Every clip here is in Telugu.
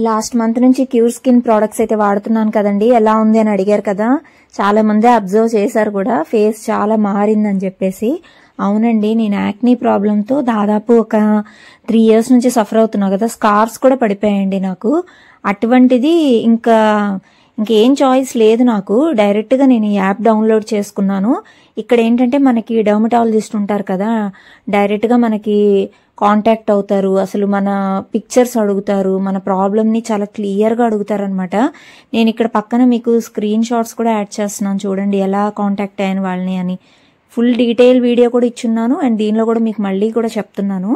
లాస్ట్ మంత్ నుంచి క్యూర్ స్కిన్ ప్రొడక్ట్స్ అయితే వాడుతున్నాను కదండి, ఎలా ఉంది అని అడిగారు కదా. చాలా మంది అబ్జర్వ్ చేశారు కూడా, ఫేస్ చాలా మారిందని చెప్పేసి. అవునండి, నేను యాక్నీ ప్రాబ్లంతో దాదాపు ఒక 3 years నుంచి సఫర్ అవుతున్నా కదా. స్కార్స్ కూడా పడిపోయాయండి నాకు. అటువంటిది ఇంకేం చాయిస్ లేదు నాకు. డైరెక్ట్ గా నేను ఈ యాప్ డౌన్లోడ్ చేసుకున్నాను. ఇక్కడ ఏంటంటే మనకి డర్మటాలజిస్ట్ ఉంటారు కదా, డైరెక్ట్ గా మనకి కాంటాక్ట్ అవుతారు. అసలు మన పిక్చర్స్ అడుగుతారు, మన ప్రాబ్లమ్ ని చాలా క్లియర్ గా అడుగుతారు అనమాట. నేను ఇక్కడ పక్కన మీకు స్క్రీన్ షాట్స్ కూడా యాడ్ చేస్తున్నాను చూడండి, ఎలా కాంటాక్ట్ అయ్యాను వాళ్ళని అని. ఫుల్ డీటెయిల్ వీడియో కూడా ఇచ్చున్నాను. అండ్ దీనిలో కూడా మీకు మళ్ళీ కూడా చెప్తున్నాను.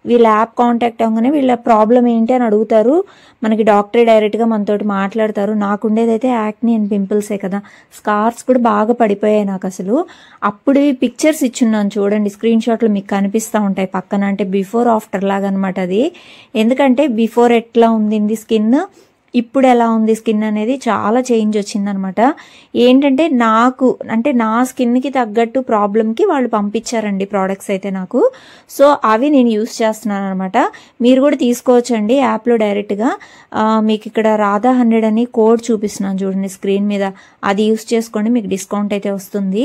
వీళ్ళ యాప్ కాంటాక్ట్ అవ్వగానే వీళ్ళ ప్రాబ్లం ఏంటి అని అడుగుతారు. మనకి డాక్టరే డైరెక్ట్ గా మనతోటి మాట్లాడతారు. నాకుండేదైతే యాక్నీ అండ్ పింపుల్సే కదా, స్కార్స్ కూడా బాగా పడిపోయాయి నాకు అసలు. అప్పుడు పిక్చర్స్ ఇచ్చున్నాను చూడండి, స్క్రీన్ షాట్లు మీకు కనిపిస్తూ ఉంటాయి పక్కన. అంటే బిఫోర్ ఆఫ్టర్ లాగా అనమాట అది. ఎందుకంటే బిఫోర్ ఎట్లా ఉంది స్కిన్, ఇప్పుడు ఎలా ఉంది స్కిన్ అనేది చాలా చేంజ్ వచ్చిందనమాట. ఏంటంటే నా స్కిన్ కి తగ్గట్టు ప్రాబ్లమ్ కి వాళ్ళు పంపించారండి ప్రోడక్ట్స్ అయితే నాకు. సో అవి నేను యూస్ చేస్తున్నాను అనమాట. మీరు కూడా తీసుకోవచ్చండి యాప్ లో డైరెక్ట్ గా. మీకు ఇక్కడ రాధా 100 అని కోడ్ చూపిస్తున్నాను చూడండి స్క్రీన్ మీద, అది యూస్ చేసుకోండి, మీకు డిస్కౌంట్ అయితే వస్తుంది.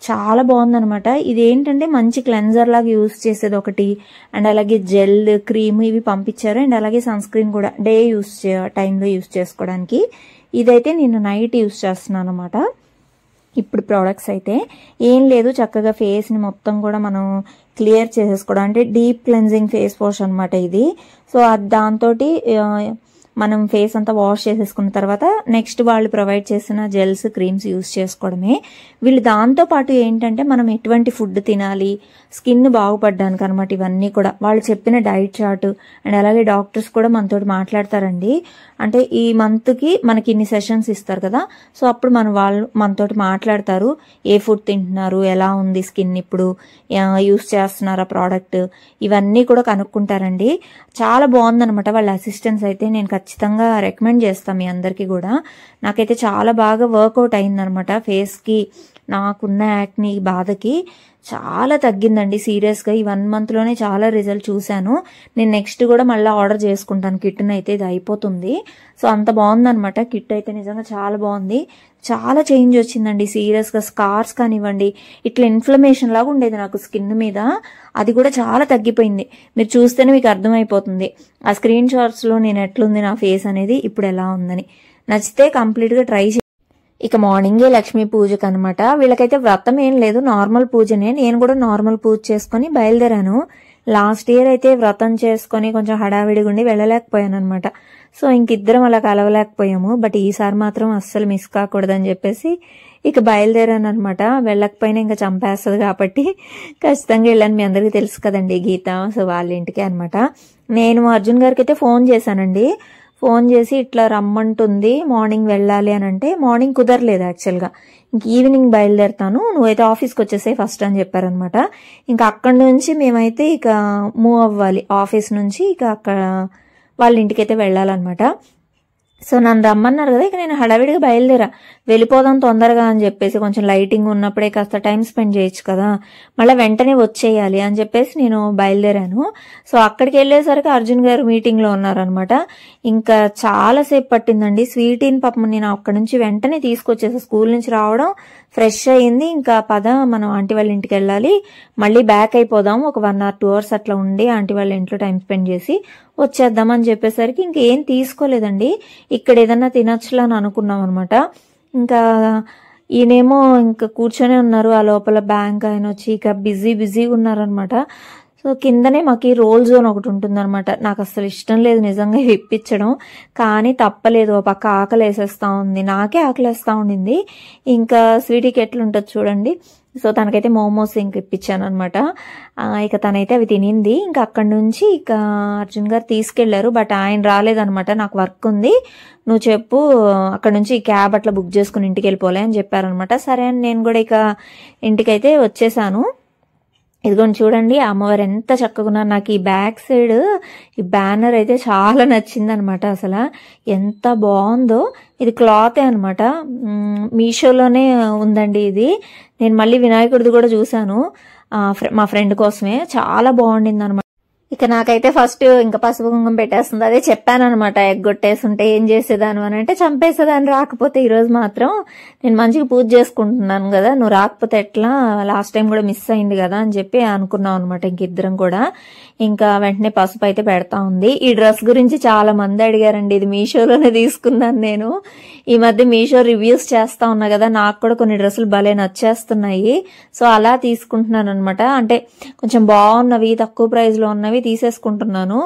చాలా బాగుందనమాట. ఇది ఏంటంటే మంచి క్లెన్జర్ లాగా యూస్ చేసేది ఒకటి, అండ్ అలాగే జెల్, క్రీమ్ ఇవి పంపించారు. అండ్ అలాగే సన్ స్క్రీన్ కూడా డే టైంలో యూస్ చేసుకోవడానికి. ఇదైతే నేను నైట్ యూస్ చేస్తున్నాను అనమాట. ఇప్పుడు ప్రోడక్ట్స్ అయితే ఏం లేదు, చక్కగా ఫేస్ ని మొత్తం కూడా మనం క్లియర్ చేసేసుకోవడం, అంటే డీప్ క్లెన్జింగ్ ఫేస్ వాష్ అనమాట ఇది. సో దాంతో మనం ఫేస్ అంతా వాష్ చేసేసుకున్న తర్వాత నెక్స్ట్ వాళ్ళు ప్రొవైడ్ చేసిన జెల్స్, క్రీమ్స్ యూస్ చేసుకోవడమే. వీళ్ళు దాంతో పాటు ఏంటంటే మనం ఎటువంటి ఫుడ్ తినాలి, స్కిన్ బాగుపడడానికి అనమాట. ఇవన్నీ కూడా వాళ్ళు చెప్పిన డైట్ చార్ట్, అండ్ అలాగే డాక్టర్స్ కూడా మనతోటి మాట్లాడతారండి. అంటే ఈ మంత్ కి మనకి ఇన్ని సెషన్స్ ఇస్తారు కదా, సో అప్పుడు వాళ్ళు మనతోటి మాట్లాడతారు. ఏ ఫుడ్ తింటున్నారు, ఎలా ఉంది స్కిన్, ఇప్పుడు యూస్ చేస్తున్నారా ప్రోడక్ట్, ఇవన్నీ కూడా కనుక్కుంటారండి. చాలా బాగుందనమాట వాళ్ళ అసిస్టెన్స్ అయితే. నేను ఖచ్చితంగా రికమెండ్ చేస్తాను మీ అందరికీ కూడా. నాకైతే చాలా బాగా వర్కౌట్ అయిందనమాట ఫేస్ కి. నాకున్న యాక్నీ బాధకి చాలా తగ్గిందండి సీరియస్ గా. ఈ 1 month లోనే చాలా రిజల్ట్ చూశాను. నేను నెక్స్ట్ కూడా మళ్ళీ ఆర్డర్ చేసుకుంటాను కిట్ అయితే, ఇది అయిపోతుంది. సో అంత బాగుందనమాట కిట్ అయితే, నిజంగా చాలా బాగుంది. చాలా చేంజ్ వచ్చిందండి సీరియస్ గా. స్కార్స్ కానివ్వండి, ఇట్లా ఇన్ఫ్లమేషన్ లాగా ఉండేది నాకు స్కిన్ మీద, అది కూడా చాలా తగ్గిపోయింది. మీరు చూస్తేనే మీకు అర్థమైపోతుంది ఆ స్క్రీన్ షాట్స్ లో నేను ఎట్లుంది నా ఫేస్ అనేది, ఇప్పుడు ఎలా ఉందని. నచ్చితే కంప్లీట్ గా ట్రై చేయండి. ఇక మార్నింగే లక్ష్మీ పూజకు అనమాట. వీళ్ళకైతే వ్రతం ఏం లేదు, నార్మల్ పూజనే. నేను కూడా నార్మల్ పూజ చేసుకుని బయలుదేరాను. లాస్ట్ ఇయర్ అయితే వ్రతం చేసుకుని కొంచెం హడావిడిగా ఉండి వెళ్ళలేకపోయాను అనమాట. సో ఇంకిద్దరం అలా కలవలేకపోయాము. బట్ ఈసారి మాత్రం అస్సలు మిస్ కాకూడదని చెప్పేసి ఇక బయలుదేరాను అనమాట. వెళ్ళకపోయినా ఇంకా చంపేస్తుంది కాబట్టి ఖచ్చితంగా వెళ్ళాను. మీ అందరికీ తెలుసు కదండి గీత, సో వాళ్ళ ఇంటికే అనమాట. నేను అర్జున్ గారికి అయితే ఫోన్ చేశానండి. ఫోన్ చేసి ఇట్లా రమ్మంటుంది, మార్నింగ్ వెళ్ళాలి అని అంటే, మార్నింగ్ కుదరలేదు యాక్చువల్గా. ఇంక ఈవినింగ్ బయలుదేరుతాను, నువ్వైతే ఆఫీస్కి వచ్చేసే ఫస్ట్ అని చెప్పారనమాట. ఇంకా అక్కడి నుంచి మేమైతే ఇక మూవ్ అవ్వాలి ఆఫీస్ నుంచి, ఇక అక్కడ వాళ్ళ ఇంటికైతే వెళ్ళాలన్నమాట. సో నన్ను రమ్మన్నారు కదా, ఇక నేను హడావిడిగా బయలుదేరా. వెళ్ళిపోదాం తొందరగా అని చెప్పేసి, కొంచెం లైటింగ్ ఉన్నప్పుడే కాస్త టైం స్పెండ్ చేయొచ్చు కదా, మళ్ళీ వెంటనే వచ్చేయాలి అని చెప్పేసి నేను బయలుదేరాను. సో అక్కడికి వెళ్ళేసరికి అర్జున్ గారు మీటింగ్ లో ఉన్నారనమాట. ఇంకా చాలాసేపు పట్టిందండి. స్వీటీని పాపం నేను అక్కడి నుంచి వెంటనే తీసుకొచ్చేసా. స్కూల్ నుంచి రావడం, ఫ్రెష్ అయ్యింది, ఇంకా పద మనం ఆంటీ వాళ్ళ ఇంటికి వెళ్ళాలి, మళ్ళీ బ్యాక్ అయిపోదాం, ఒక 1 or 2 hours అట్లా ఉండి ఆంటీ వాళ్ళ ఇంట్లో టైం స్పెండ్ చేసి వచ్చేద్దాం అని చెప్పేసరికి ఇంకేం తీసుకోలేదండి. ఇక్కడ ఏదన్నా తినచ్చులా అని అనుకున్నాం అనమాట. ఇంకా ఈయనేమో ఇంకా కూర్చొని ఉన్నారు. ఆ లోపల బ్యాంక్ ఆయన వచ్చి ఇక బిజీగా ఉన్నారనమాట. సో కిందనే మాకు రోల్ జోన్ ఒకటి ఉంటుంది అనమాట. నాకు అసలు ఇష్టం లేదు నిజంగా ఇప్పించడం, కానీ తప్పలేదు. ఓ పక్క ఆకలి వేసేస్తా ఉంది, నాకే ఆకలి వేస్తా ఉండింది. ఇంకా స్వీటీకి ఎట్లుంటుంది చూడండి. సో తనకైతే మోమోస్ ఇంక ఇప్పించాను అనమాట. ఇక తనైతే అవి తినింది. ఇంకా అక్కడి నుంచి ఇక అర్జున్ గారు తీసుకెళ్లారు, బట్ ఆయన రాలేదనమాట. నాకు వర్క్ ఉంది, నువ్వు చెప్పు, అక్కడ నుంచి క్యాబ్ అట్లా బుక్ చేసుకుని ఇంటికి వెళ్ళిపోలే అని చెప్పారనమాట. సరే అని నేను కూడా ఇక ఇంటికైతే వచ్చేసాను. ఇదిగోండి చూడండి అమ్మవారు ఎంత చక్కగా ఉన్నారు. నాకు ఈ బ్యాక్ సైడ్ ఈ బ్యానర్ అయితే చాలా నచ్చింది అనమాట. అసలు ఎంత బాగుందో. ఇది క్లాతే అనమాట, మీషోలోనే ఉందండి ఇది. నేను మళ్ళీ వినాయకుడిది కూడా చూసాను మా ఫ్రెండ్ కోసమే, చాలా బాగుండింది అనమాట. ఇక నాకైతే ఫస్ట్ ఇంకా పసుపు కుంకుమ పెట్టేస్తుంది. అదే చెప్పాను అనమాట, ఎగ్గొట్టేస్తుంటే ఏం చేసేదాను అని అంటే చంపేసేదాన్ని. రాకపోతే ఈ రోజు మాత్రం నేను మంచిగా పూజ చేసుకుంటున్నాను కదా, నువ్వు రాకపోతే ఎట్లా, లాస్ట్ టైం కూడా మిస్ అయింది కదా అని చెప్పి అనుకున్నాం అనమాట ఇంకిద్దరం కూడా. ఇంకా వెంటనే పసుపు అయితే పెడతా ఉంది. ఈ డ్రెస్ గురించి చాలా మంది అడిగారండి, ఇది మీషోలోనే తీసుకున్నాను నేను. ఈ మధ్య మీషో రివ్యూస్ చేస్తా ఉన్నా కదా, నాకు కూడా కొన్ని డ్రెస్సులు భలే నచ్చేస్తున్నాయి. సో అలా తీసుకుంటున్నాను అనమాట. అంటే కొంచెం బాగున్నవి, తక్కువ ప్రైస్ లో ఉన్నవి తీసేసుకుంటున్నాను.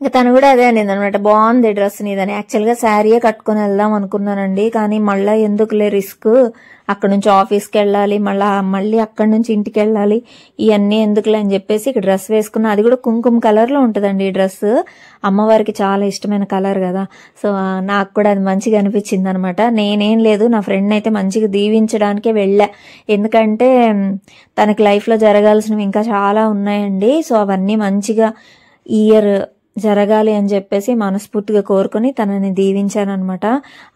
ఇంకా తను కూడా అదే అనేది అనమాట, బాగుంది డ్రెస్ నీదని. యాక్చువల్ గా శారీయే కట్టుకుని వెళ్దాం అనుకున్నానండి, కానీ మళ్ళీ ఎందుకులే రిస్క్, అక్కడ నుంచి ఆఫీస్కి వెళ్ళాలి, మళ్ళీ అక్కడి నుంచి ఇంటికి వెళ్ళాలి, ఇవన్నీ ఎందుకులే అని చెప్పేసి ఇక్కడ డ్రెస్ వేసుకున్నా. అది కూడా కుంకుమ కలర్ లో ఉంటుందండి ఈ డ్రెస్, అమ్మవారికి చాలా ఇష్టమైన కలర్ కదా. సో నాకు కూడా అది మంచిగా అనిపించింది అనమాట. నేనేం లేదు, నా ఫ్రెండ్ అయితే మంచిగా దీవించడానికే వెళ్ళా, ఎందుకంటే తనకి లైఫ్ లో జరగాల్సినవి ఇంకా చాలా ఉన్నాయండి. సో అవన్నీ మంచిగా ఇయర్ జరగాలి అని చెప్పేసి మనస్ఫూర్తిగా కోరుకుని తనని దీవించానమాట.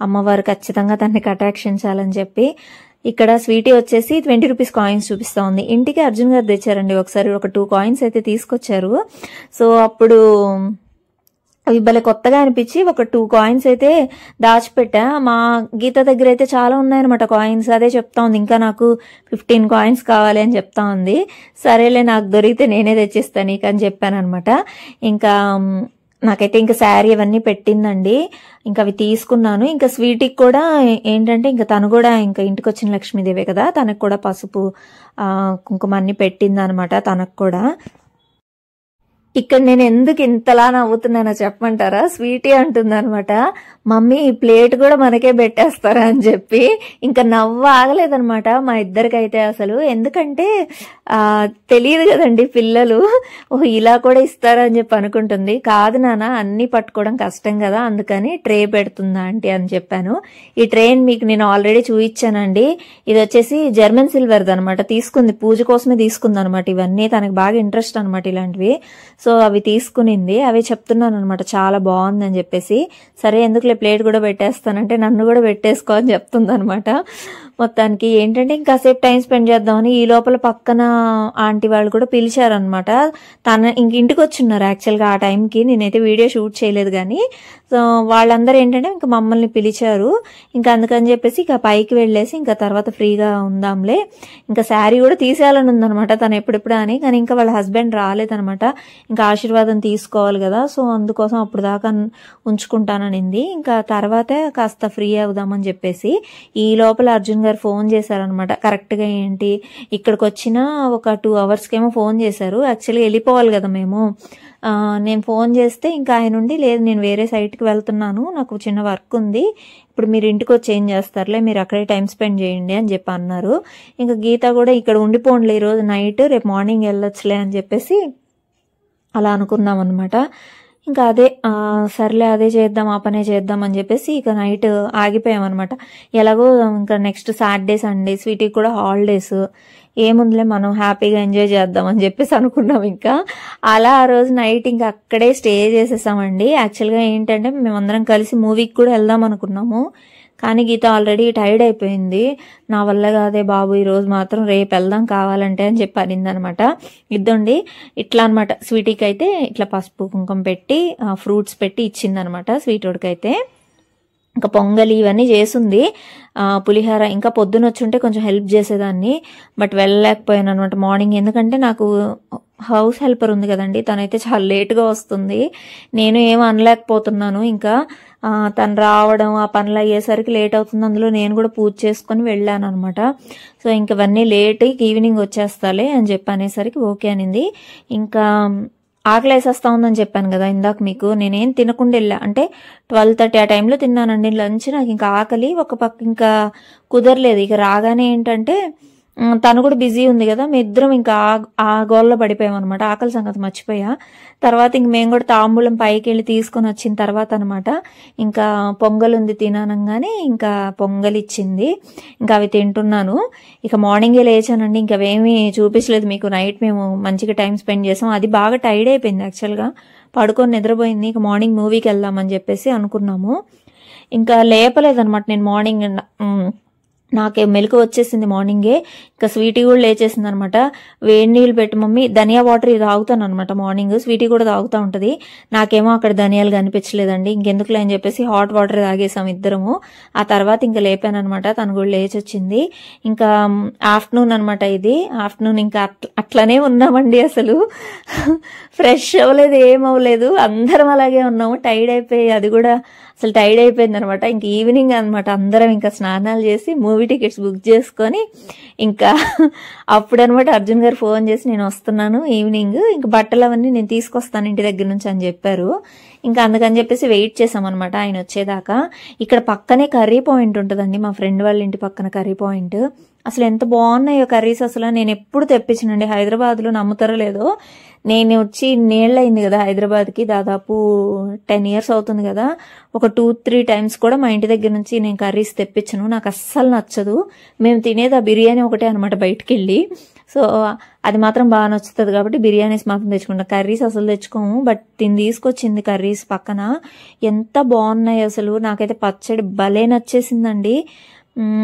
అమ్మవారు ఖచ్చితంగా తనని కటాక్షించాలని చెప్పి. ఇక్కడ స్వీటీ వచ్చేసి 20 రూపీస్ కాయిన్స్ చూపిస్తా ఉంది. ఇంటికి అర్జున్ గారు తెచ్చారండి ఒకసారి, ఒక 2 కాయిన్స్ అయితే తీసుకొచ్చారు. సో అప్పుడు అవి భలే కొత్తగా అనిపించి ఒక 2 కాయిన్స్ అయితే దాచిపెట్టా. మా గీత దగ్గర అయితే చాలా ఉన్నాయన్నమాట కాయిన్స్. అదే చెప్తా ఉంది, ఇంకా నాకు 15 కాయిన్స్ కావాలి అని చెప్తా ఉంది. సరేలే, నాకు దొరికితే నేనే తెచ్చిస్తాను నీకు అని చెప్పాను అనమాట. ఇంకా నాకైతే ఇంకా శారీ అవన్నీ పెట్టిందండి, ఇంకా అవి తీసుకున్నాను. ఇంకా స్వీటీకి కూడా ఏంటంటే ఇంకా తను కూడా ఇంకా ఇంటికి వచ్చిన లక్ష్మీదేవే కదా, తనకు కూడా పసుపు కుంకుమ అన్ని పెట్టింది అనమాట తనకు కూడా. ఇక్కడ నేను ఎందుకు ఇంతలా నవ్వుతున్నానో చెప్పమంటారా? స్వీటీ అంటుంది అనమాట, మమ్మీ ఈ ప్లేట్ కూడా మనకే పెట్టేస్తారా అని చెప్పి. ఇంకా నవ్వు ఆగలేదనమాట మా ఇద్దరికైతే అసలు. ఎందుకంటే తెలియదు కదండి పిల్లలు, ఓహ్ ఇలా కూడా ఇస్తారా అని చెప్పి అనుకుంటుంది. కాదు నాన్న, అన్ని పట్టుకోవడం కష్టం కదా, అందుకని ట్రే పెడుతుందా ఆంటీ అని చెప్పాను. ఈ ట్రేని మీకు నేను ఆల్రెడీ చూపించానండి. ఇది వచ్చేసి జర్మన్ సిల్వర్ది అనమాట, తీసుకుంది పూజ కోసమే తీసుకుంది అనమాట. ఇవన్నీ తనకు బాగా ఇంట్రెస్ట్ అనమాట ఇలాంటివి. సో అవి తీసుకునింది, అవి చెప్తున్నాను అనమాట చాలా బాగుందని చెప్పేసి. సరే ఎందుకులే ప్లేట్ కూడా పెట్టేస్తానంటే నన్ను కూడా పెట్టేసుకో అని చెప్తుంది అనమాట. మొత్తానికి ఏంటంటే ఇంకాసేపు టైం స్పెండ్ చేద్దామని ఈ లోపల పక్కన ఆంటీ వాళ్ళు కూడా పిలిచారనమాట. ఇంటికి వచ్చున్నారు యాక్చువల్గా ఆ టైంకి, నేనైతే వీడియో షూట్ చేయలేదు కానీ. సో వాళ్ళందరూ ఏంటంటే ఇంకా మమ్మల్ని పిలిచారు. ఇంకా అందుకని చెప్పేసి ఇక పైకి వెళ్ళేసి ఇంకా తర్వాత ఫ్రీగా ఉందాంలే, ఇంకా శారీ కూడా తీసేయాలని ఉందనమాట తను ఎప్పుడెప్పుడు అని. కానీ ఇంకా వాళ్ళ హస్బెండ్ రాలేదనమాట, ఇంకా ఆశీర్వాదం తీసుకోవాలి కదా, సో అందుకోసం అప్పుడు దాకా ఉంచుకుంటాననింది. ఇంకా తర్వాతే కాస్త ఫ్రీ అవుదామని చెప్పేసి ఈ లోపల అర్జున్ గారు ఫోన్ చేశారనమాట. కరెక్ట్గా ఏంటి ఇక్కడికి వచ్చిన ఒక 2 అవర్స్కేమో ఫోన్ చేశారు. యాక్చువల్గా వెళ్ళిపోవాలి కదా మేము. నేను ఫోన్ చేస్తే ఇంకా ఆయన ఉండి, లేదు నేను వేరే సైట్కి వెళ్తున్నాను, నాకు చిన్న వర్క్ ఉంది, ఇప్పుడు మీరు ఇంటికి వచ్చి ఏం చేస్తారులే, మీరు అక్కడే టైం స్పెండ్ చేయండి అని చెప్పి అన్నారు. ఇంకా గీత కూడా ఇక్కడ ఉండిపోండిలే ఈరోజు నైట్, రేపు మార్నింగ్ వెళ్ళొచ్చులే అని చెప్పేసి అలా అనుకున్నాం అనమాట. ఇంకా అదే సర్లే అదే చేద్దాం, ఆ పనే చేద్దాం అని చెప్పేసి ఇక నైట్ ఆగిపోయామన్నమాట. ఎలాగో ఇంకా నెక్స్ట్ సాటర్డే సండే స్వీటీకి కూడా హాలిడేస్, ఏముందిలే మనం హ్యాపీగా ఎంజాయ్ చేద్దాం అని చెప్పేసి అనుకున్నాం. ఇంకా అలా ఆ రోజు నైట్ ఇంకా అక్కడే స్టే చేసేసామండి. యాక్చువల్గా ఏంటంటే మేమందరం కలిసి మూవీకి కూడా వెళ్దాం అనుకున్నాము, కానీ గీత ఆల్రెడీ టైర్డ్ అయిపోయింది. నా వల్ల కాదే బాబు ఈరోజు మాత్రం, రేపు వెళ్దాం కావాలంటే అని చెప్పి అనింది అనమాట. ఇద్దండి ఇట్లా అనమాట. స్వీటీకి అయితే ఇట్లా పసుపు కుంకుమ పెట్టి ఫ్రూట్స్ పెట్టి ఇచ్చిందనమాట. స్వీటోడికి అయితే ఇంకా పొంగలి ఇవన్నీ చేసింది, పులిహార. ఇంకా పొద్దున వచ్చుంటే కొంచెం హెల్ప్ చేసేదాన్ని, బట్ వెళ్ళలేకపోయాను అనమాట మార్నింగ్. ఎందుకంటే నాకు హౌస్ హెల్పర్ ఉంది కదండి, తనైతే చాలా లేట్గా వస్తుంది, నేను ఏం అనలేకపోతున్నాను. ఇంకా తను రావడం ఆ పనులు అయ్యేసరికి లేట్ అవుతుంది. అందులో నేను కూడా పూజ చేసుకొని వెళ్ళాను అనమాట. సో ఇంక ఇవన్నీ లేట్, ఈవినింగ్ వచ్చేస్తాలే అని చెప్పి అనేసరికి ఓకే అనింది. ఇంకా ఆకలి వేసేస్తా ఉందని చెప్పాను కదా ఇందాక మీకు, నేనేం తినకుండా వెళ్ళా, అంటే 12:30 ఆ టైంలో తిన్నానండి లంచ్. నాకు ఇంకా ఆకలి ఒక పక్క ఇంకా కుదరలేదు. ఇక రాగానే ఏంటంటే తను కూడా బిజీ ఉంది కదా, మీ ఇద్దరం ఇంకా ఆ గోల్లో పడిపోయాం అనమాట. ఆకలి సంగతి మర్చిపోయా. తర్వాత ఇంక మేము కూడా తాంబూలం పైకి వెళ్ళి తీసుకొని వచ్చిన తర్వాత అనమాట ఇంకా పొంగల్ ఉంది తిననంగానే ఇంకా పొంగల్ ఇచ్చింది, ఇంకా అవి తింటున్నాను. ఇక మార్నింగే లేచానండి, ఇంకా అవేమీ చూపించలేదు మీకు. నైట్ మేము మంచిగా టైం స్పెండ్ చేసాం, అది బాగా టైర్డ్ అయిపోయింది యాక్చువల్గా, పడుకొని నిద్రపోయింది. ఇక మార్నింగ్ మూవీకి వెళ్దామని చెప్పేసి అనుకున్నాము. ఇంకా లేపలేదనమాట నేను మార్నింగ్. నాకే మెలకు వచ్చేసింది మార్నింగే. ఇంకా స్వీటీ కూడా లేచేసింది అనమాట. వేడి నీళ్ళు పెట్టి మమ్మీ, ధనియా వాటర్ ఇది తాగుతాను అనమాట మార్నింగ్. స్వీటీ కూడా తాగుతూ ఉంటుంది. నాకేమో అక్కడ ధనియాలు కనిపించలేదండి. ఇంకెందుకులే అని చెప్పేసి హాట్ వాటర్ తాగేసాం ఇద్దరము. ఆ తర్వాత ఇంకా లేపాను అనమాట. తను కూడా లేచి వచ్చింది. ఇంకా ఆఫ్టర్నూన్ అనమాట ఇది. ఆఫ్టర్నూన్ ఇంకా అట్లనే ఉన్నామండి. అసలు ఫ్రెష్ అవ్వలేదు, ఏమవ్వలేదు, అందరం అలాగే ఉన్నాము. టైర్డ్ అయిపోయి అది కూడా అసలు టైర్డ్ అయిపోయింది అనమాట. ఇంక ఈవినింగ్ అనమాట. అందరం ఇంకా స్నానాలు చేసి మూవీ టికెట్స్ బుక్ చేసుకొని ఇంకా అప్పుడనమాట అర్జున్ గారు ఫోన్ చేసి నేను వస్తున్నాను ఈవినింగ్, ఇంక బట్టలు అవన్నీ నేను తీసుకొస్తాను ఇంటి దగ్గర నుంచి అని చెప్పారు. ఇంకా అందుకని చెప్పేసి వెయిట్ చేసాం అనమాట ఆయన వచ్చేదాకా. ఇక్కడ పక్కనే కర్రీ పాయింట్ ఉంటుందండి, మా ఫ్రెండ్ వాళ్ళ ఇంటి పక్కన కర్రీ పాయింట్. అసలు ఎంత బాగున్నాయో కర్రీస్. అసలు నేను ఎప్పుడు తెప్పించానండి హైదరాబాద్లో, నమ్ముతారో లేదో. నేను వచ్చి నేళ్ళయింది కదా హైదరాబాద్కి, దాదాపు 10 years అవుతుంది కదా. ఒక 2-3 times కూడా మా ఇంటి దగ్గర నుంచి నేను కర్రీస్ తెప్పించను. నాకు అస్సలు నచ్చదు. మేము తినేది ఆ బిర్యానీ ఒకటే అనమాట బయటికి వెళ్ళి. సో అది మాత్రం బాగా నచ్చుతుంది కాబట్టి బిర్యానీస్ మాత్రం తెచ్చుకుంటాం. కర్రీస్ అసలు తెచ్చుకోము. బట్ తిని తీసుకొచ్చింది కర్రీస్ పక్కన. ఎంత బాగున్నాయి అసలు. నాకైతే పచ్చడి భలే నచ్చేసిందండి.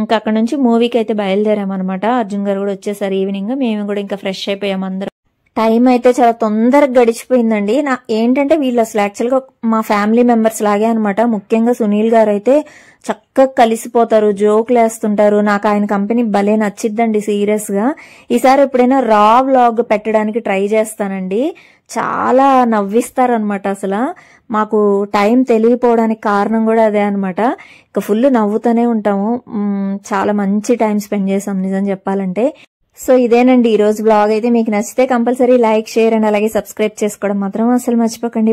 ఇంకా అక్కడ నుంచి మూవీకి అయితే బయలుదేరామన్నమాట. అర్జున్ గారు కూడా వచ్చేసారు ఈవినింగ్. మేము కూడా ఇంకా ఫ్రెష్ అయిపోయాం అందరం. టైం అయితే చాలా తొందరగా గడిచిపోయిందండి. ఏంటంటే వీళ్ళు అసలు యాక్చువల్గా మా ఫ్యామిలీ మెంబర్స్ లాగే అనమాట. ముఖ్యంగా సునీల్ గారు అయితే చక్కగా కలిసిపోతారు, జోకులు వేస్తుంటారు. నాకు ఆయన కంపెనీ భలే నచ్చిద్దండి సీరియస్ గా. ఈసారి ఎప్పుడైనా రా వ్లాగ్ పెట్టడానికి ట్రై చేస్తానండి. చాలా నవ్విస్తారనమాట. అసలు మాకు టైం తెలియపోవడానికి కారణం కూడా అదే అనమాట. ఇక ఫుల్ నవ్వుతూనే ఉంటాము. చాలా మంచి టైం స్పెండ్ చేసాం నిజం చెప్పాలంటే. సో ఇదేనండి ఈ రోజు బ్లాగ్ అయితే. మీకు నచ్చితే కంపల్సరీ లైక్, షేర్ అండ్ అలాగే సబ్స్క్రైబ్ చేసుకోవడం మాత్రం అసలు మర్చిపోకండి.